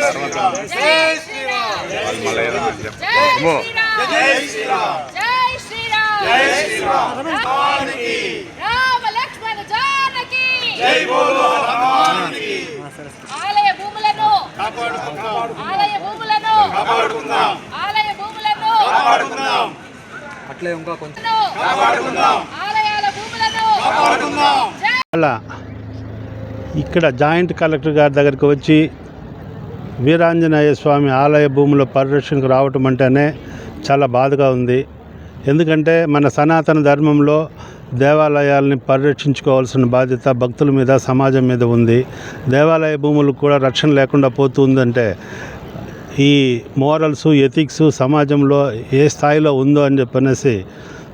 ఆలయ భూములను అట్లే ఇంకా కొంచెం అలా ఇక్కడ జాయింట్ కలెక్టర్ గారి దగ్గరికి వచ్చి వీరాంజనేయ స్వామి ఆలయ భూముల పరిరక్షణకు రావటం అంటేనే చాలా బాధగా ఉంది. ఎందుకంటే మన సనాతన ధర్మంలో దేవాలయాల్ని పరిరక్షించుకోవాల్సిన బాధ్యత భక్తుల మీద, సమాజం మీద ఉంది. దేవాలయ భూములకు కూడా రక్షణ లేకుండా పోతుందంటే ఈ మోరల్స్, ఎథిక్స్ సమాజంలో ఏ స్థాయిలో ఉందో అని చెప్పనేసి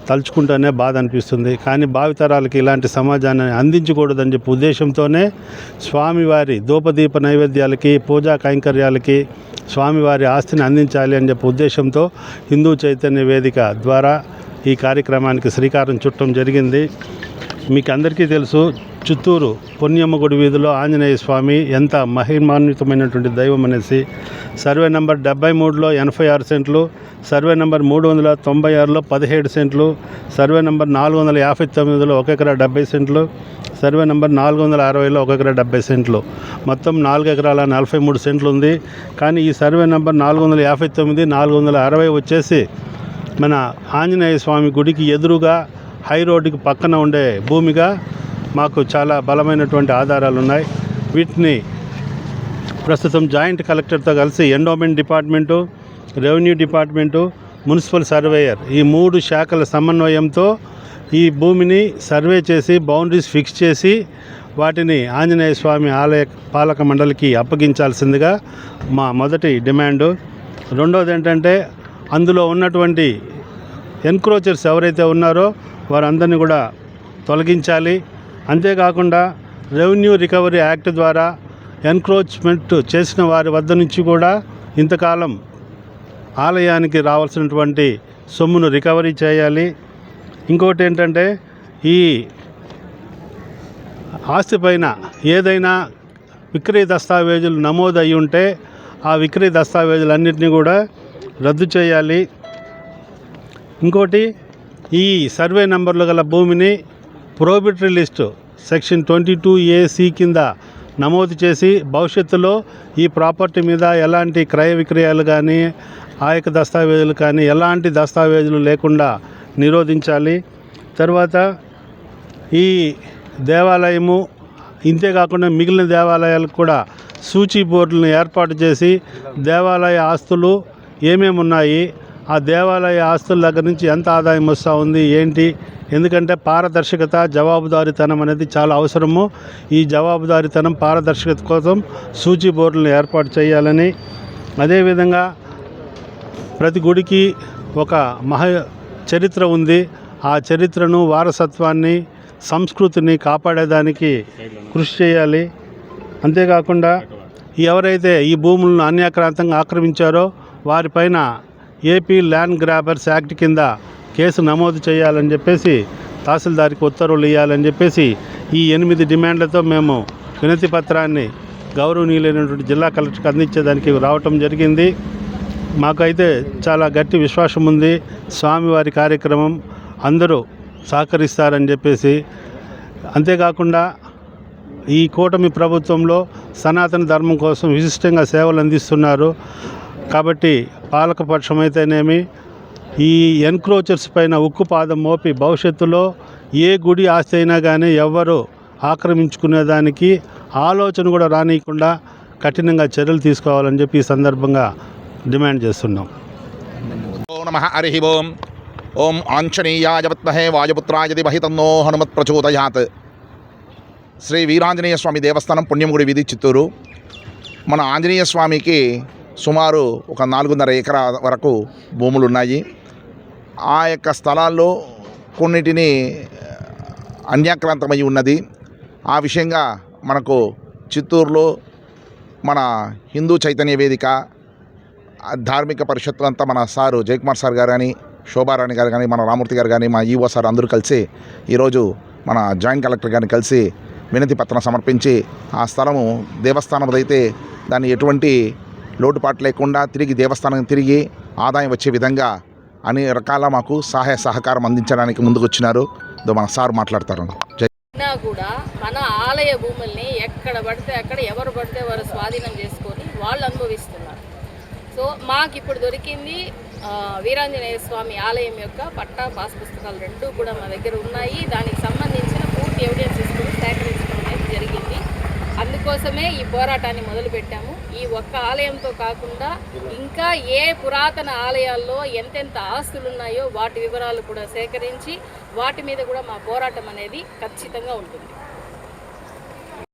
తలుచుకుంటూనే బాధ అనిపిస్తుంది. కానీ భావితరాలకి ఇలాంటి సమాజాన్ని అందించకూడదని చెప్పి ఉద్దేశంతోనే స్వామివారి ధూపదీప నైవేద్యాలకి, పూజా కైంకర్యాలకి స్వామివారి ఆస్తిని అందించాలి అని చెప్పి ఉద్దేశంతో హిందూ చైతన్య వేదిక ద్వారా ఈ కార్యక్రమానికి శ్రీకారం చుట్టడం జరిగింది. మీకు అందరికీ తెలుసు, చిత్తూరు పుణ్యమ్మ గుడి వీధిలో ఆంజనేయ స్వామి ఎంత మహిమాన్వితమైనటువంటి దైవం అనేసి. సర్వే నంబర్ 73లో 86 సెంట్లు, సర్వే నంబర్ 396లో 17 సెంట్లు, సర్వే నంబర్ 459లో 1 ఎకరా 70 సెంట్లు, సర్వే నంబర్ 460లో 1 ఎకరా 70 సెంట్లు, మొత్తం 4 ఎకరాల 43 సెంట్లు ఉంది. కానీ ఈ సర్వే నంబర్ 459, 460 వచ్చేసి మన ఆంజనేయ స్వామి గుడికి ఎదురుగా హై రోడ్డుకి పక్కన ఉండే భూమిగా మాకు చాలా బలమైనటువంటి ఆధారాలు ఉన్నాయి. వీటిని ప్రస్తుతం జాయింట్ కలెక్టర్తో కలిసి endowment department, revenue department, municipal surveyor ఈ 3 శాఖల సమన్వయంతో ఈ భూమిని సర్వే చేసి బౌండరీస్ ఫిక్స్ చేసి వాటిని ఆంజనేయ స్వామి ఆలయ పాలక మండలికి అప్పగించాల్సిందిగా మా మొదటి డిమాండు. రెండోది ఏంటంటే అందులో ఉన్నటువంటి ఎన్క్రోచర్స్ ఎవరైతే ఉన్నారో వారందరినీ కూడా తొలగించాలి. అంతేకాకుండా రెవెన్యూ రికవరీ యాక్ట్ ద్వారా ఎన్క్రోచ్మెంట్ చేసిన వారి వద్ద నుంచి కూడా ఇంతకాలం ఆలయానికి రావాల్సినటువంటి సొమ్మును రికవరీ చేయాలి. ఇంకోటి ఏంటంటే ఈ ఆస్తి పైన ఏదైనా విక్రయ దస్తావేజులు నమోదు అయి ఉంటే ఆ విక్రయ దస్తావేజులన్నింటినీ కూడా రద్దు చేయాలి. ఇంకోటి ఈ సర్వే నంబర్లు గల భూమిని ప్రోబిటరీ లిస్టు సెక్షన్ 22AC కింద నమోదు చేసి భవిష్యత్తులో ఈ ప్రాపర్టీ మీద ఎలాంటి క్రయ విక్రయాలు కానీ, ఆయక దస్తావేజులు కానీ ఎలాంటి దస్తావేజులు లేకుండా నిరోధించాలి. తర్వాత ఈ దేవాలయము ఇంతేకాకుండా మిగిలిన దేవాలయాలకు కూడా సూచీ బోర్డులను ఏర్పాటు చేసి దేవాలయ ఆస్తులు ఏమేమి ఉన్నాయి, ఆ దేవాలయ ఆస్తుల దగ్గర నుంచి ఎంత ఆదాయం వస్తూ ఉంది ఏంటి, ఎందుకంటే పారదర్శకత, జవాబుదారీతనం అనేది చాలా అవసరము. ఈ జవాబుదారీతనం, పారదర్శకత కోసం సూచీ బోర్డులను ఏర్పాటు చేయాలని, అదేవిధంగా ప్రతి గుడికి ఒక చరిత్ర ఉంది. ఆ చరిత్రను, వారసత్వాన్ని, సంస్కృతిని కాపాడేదానికి కృషి చేయాలి. అంతేకాకుండా ఎవరైతే ఈ భూములను అన్యాక్రాంతంగా ఆక్రమించారో వారిపైన ఏపీ ల్యాండ్ గ్రాబర్స్ యాక్ట్ కింద కేసు నమోదు చేయాలని చెప్పేసి తహసీల్దార్కి ఉత్తర్వులు ఇవ్వాలని చెప్పేసి ఈ 8 డిమాండ్లతో మేము వినతి పత్రాన్ని గౌరవనీయులైనటువంటి జిల్లా కలెక్టర్కి అందించేదానికి రావటం జరిగింది. మాకైతే చాలా గట్టి విశ్వాసం ఉంది, స్వామివారి కార్యక్రమం అందరూ సహకరిస్తారని చెప్పేసి. అంతేకాకుండా ఈ కూటమి ప్రభుత్వంలో సనాతన ధర్మం కోసం విశిష్టంగా సేవలు అందిస్తున్నారు. కాబట్టి పాలకపక్షం అయితేనేమి ఈ ఎన్క్రోచర్స్ పైన ఉక్కుపాదం మోపి భవిష్యత్తులో ఏ గుడి ఆస్తి అయినా కానీ ఎవ్వరూ ఆక్రమించుకునేదానికి ఆలోచన కూడా రానియకుండా కఠినంగా చర్యలు తీసుకోవాలని చెప్పి ఈ సందర్భంగా డిమాండ్ చేస్తున్నాం. ఓం నమః హరి ఓం. ఓం ఆంజనేయాయ విద్మహే వాయుపుత్రాయ ధీమహి తన్నో హనుమత్ ప్రచోదయాత్. శ్రీ వీరాంజనేయ స్వామి దేవస్థానం పుణ్యమగుడి వీధి, చిత్తూరు. మన ఆంజనేయ స్వామికి సుమారు ఒక 4.5 ఎకరా వరకు భూములు ఉన్నాయి. ఆ యొక్క స్థలాల్లో కొన్నిటిని అన్యాక్రాంతమై ఉన్నది. ఆ విషయంగా మనకు చిత్తూరులో మన హిందూ చైతన్య వేదిక, ధార్మిక పరిషత్తులంతా మన సారు జయకుమార్ సార్ గారు కానీ, శోభారాణి గారు కానీ, మన రామూర్తి గారు కానీ, మా ఈవో సార్ అందరూ కలిసి ఈరోజు మన జాయింట్ కలెక్టర్ గారిని కలిసి వినతి పత్రం సమర్పించి ఆ స్థలము దేవస్థానందైతే దాన్ని ఎటువంటి లోటుపాటు లేకుండా తిరిగి దేవస్థానం తిరిగి ఆదాయం వచ్చే విధంగా అన్ని రకాల మాకు సహాయ సహకారం అందించడానికి ముందుకు వచ్చినారు. మన సార్ మాట్లాడతారు. అయినా కూడా మన ఆలయ భూముల్ని ఎక్కడ పడితే అక్కడ ఎవరు పడితే వారు స్వాధీనం చేసుకొని వాళ్ళు అనుభవిస్తున్నారు. సో మాకు ఇప్పుడు దొరికింది వీరాంజనేయ స్వామి ఆలయం యొక్క పట్టా పాస్ పుస్తకాలు 2 కూడా మా దగ్గర ఉన్నాయి. దానికి సంబంధించిన పూర్తి ఎవిడెన్సెస్ కూడా సేకరించడం అనేది జరిగింది. అందుకోసమే ఈ పోరాటాన్ని మొదలుపెట్టాము. ఈ ఒక్క ఆలయంతో కాకుండా ఇంకా ఏ పురాతన ఆలయాల్లో ఎంతెంత ఆస్తులు ఉన్నాయో వాటి వివరాలు కూడా సేకరించి వాటి మీద కూడా మా పోరాటం అనేది ఖచ్చితంగా ఉంటుంది.